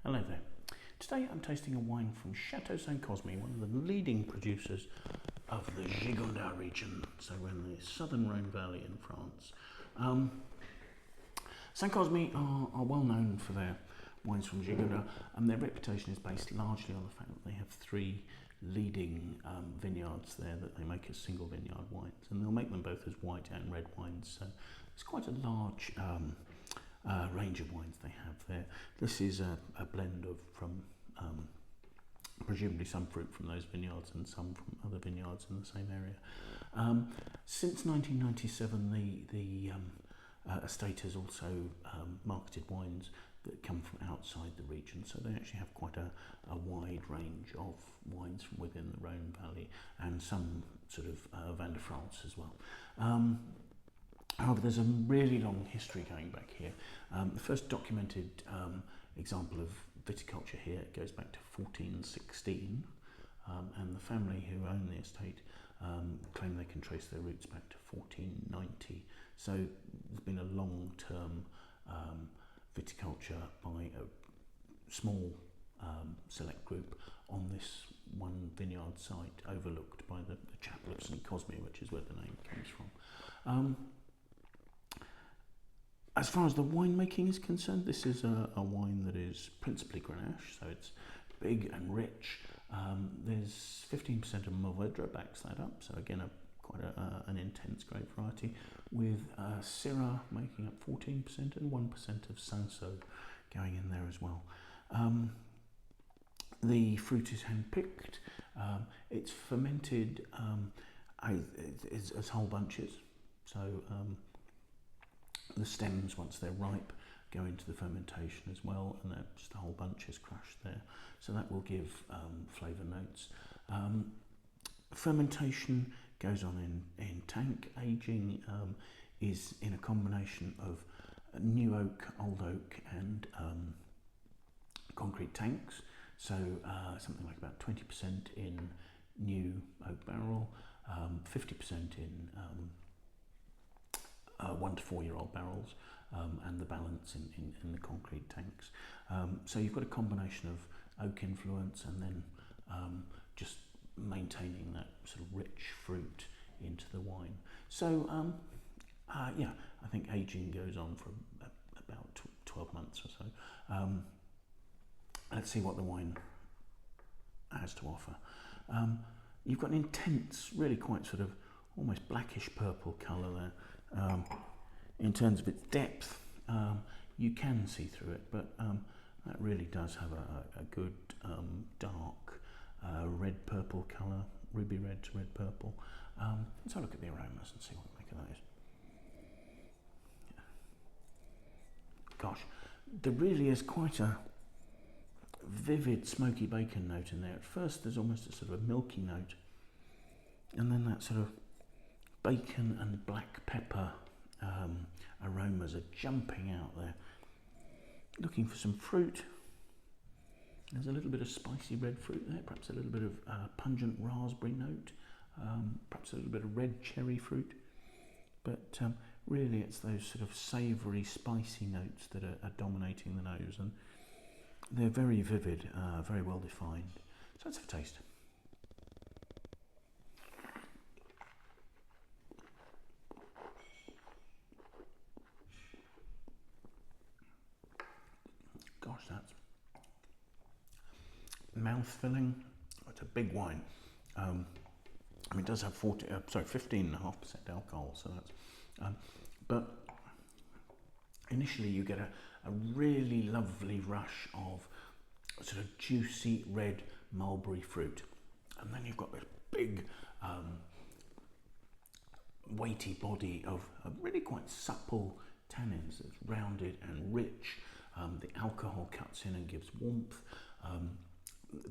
Hello there. Today I'm tasting a wine from Chateau de Saint Cosme, one of the leading producers of the Gigondas region, so we're in the Southern Rhone Valley in France. Saint Cosme are well known for their wines from Gigondas, and their reputation is based largely on the fact that they have three leading vineyards there that they make as single vineyard wines, and they'll make them both as white and red wines, so it's quite a large range of wines they have there. This is a blend from presumably some fruit from those vineyards and some from other vineyards in the same area. Since 1997, the estate has also marketed wines that come from outside the region, so they actually have quite a wide range of wines from within the Rhone Valley and some sort of Vin de France as well. However, there's a really long history going back here. The first documented example of viticulture here goes back to 1416, and the family who own the estate claim they can trace their roots back to 1490. So there's been a long-term viticulture by a small select group on this one vineyard site overlooked by the Chapel of Saint Cosme, which is where the name comes from. As far as the winemaking is concerned, this is a wine that is principally Grenache, so it's big and rich. There's 15% of Mourvedre backs that up, so again quite an intense grape variety, with Syrah making up 14% and 1% of Cinsault going in there as well. The fruit is hand-picked. It's fermented as whole bunches, so the stems, once they're ripe, go into the fermentation as well, and they're just a whole bunch is crushed there, so that will give flavour notes. Fermentation goes on in tank. Aging is in a combination of new oak, old oak, and concrete tanks, so something like about 20% in new oak barrel, 50% in 1 to 4 year old barrels, and the balance in the concrete tanks. So you've got a combination of oak influence and then just maintaining that sort of rich fruit into the wine. So yeah, I think aging goes on for about 12 months or so. Let's see what the wine has to offer. You've got an intense, really quite sort of almost blackish purple colour there. In terms of its depth, you can see through it, but that really does have a good dark red purple colour, ruby red to red purple. Let's have a look at the aromas and see what we make of those. Yeah. Gosh, there really is quite a vivid smoky bacon note in there. At first there's almost a sort of a milky note, and then that sort of bacon and black pepper aromas are jumping out there. Looking for some fruit. There's a little bit of spicy red fruit there, perhaps a little bit of pungent raspberry note, perhaps a little bit of red cherry fruit, but really it's those sort of savoury, spicy notes that are dominating the nose, and they're very vivid, very well defined. So let's have a taste. Gosh, that's mouth-filling. It's a big wine. I mean, it does have 15.5% alcohol, so that's. But initially, you get a really lovely rush of sort of juicy red mulberry fruit, and then you've got this big, weighty body of really quite supple tannins that's rounded and rich. The alcohol cuts in and gives warmth.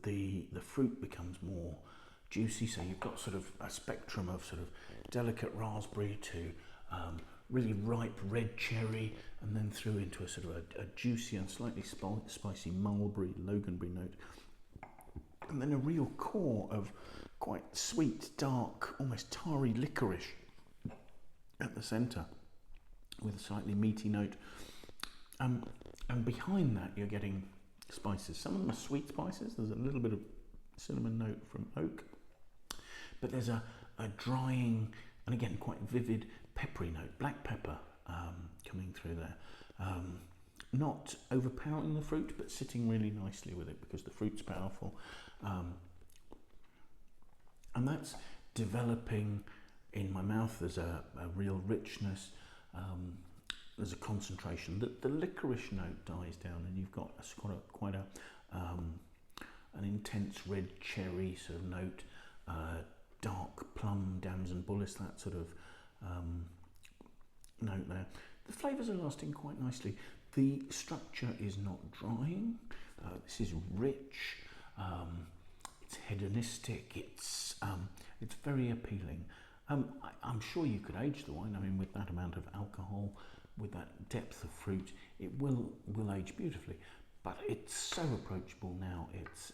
The fruit becomes more juicy, so you've got sort of a spectrum of sort of delicate raspberry to really ripe red cherry, and then through into a sort of a juicy and slightly spicy mulberry, loganberry note, and then a real core of quite sweet, dark, almost tarry licorice at the centre, with a slightly meaty note. And behind that, you're getting spices. Some of them are sweet spices. There's a little bit of cinnamon note from oak, but there's a drying and again quite vivid peppery note, black pepper coming through there. Not overpowering the fruit, but sitting really nicely with it because the fruit's powerful. And that's developing in my mouth. There's a real richness. There's a concentration. The licorice note dies down, and you've got quite an intense red cherry sort of note, dark plum, damson bullace, that sort of note there. The flavours are lasting quite nicely. The structure is not drying. This is rich. It's hedonistic. It's very appealing. I'm sure you could age the wine. I mean, with that amount of alcohol, with that depth of fruit, it will age beautifully. But it's so approachable now. It's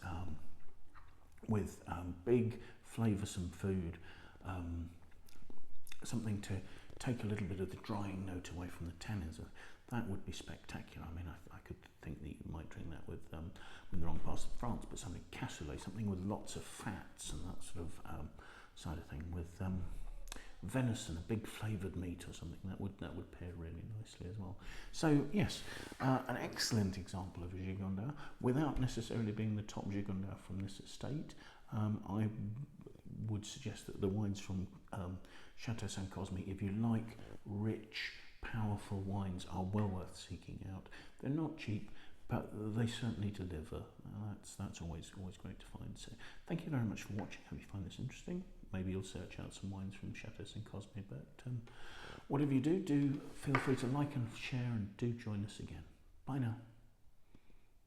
with big, flavoursome food, something to take a little bit of the drying note away from the tannins. That would be spectacular. I mean, I could think that you might drink that with the wrong parts of France, but something cassoulet, something with lots of fats and that sort of side of thing, with venison, a big flavoured meat or something, that would pair really nicely as well. So yes, an excellent example of a Gigondas, without necessarily being the top Gigondas from this estate. I would suggest that the wines from Chateau de Saint Cosme, if you like rich, powerful wines, are well worth seeking out. They're not cheap, but they certainly deliver. That's always great to find. So thank you very much for watching. Hope you find this interesting. Maybe you'll search out some wines from Chateau de Saint Cosme, but whatever you do feel free to like and share, and do join us again. Bye now.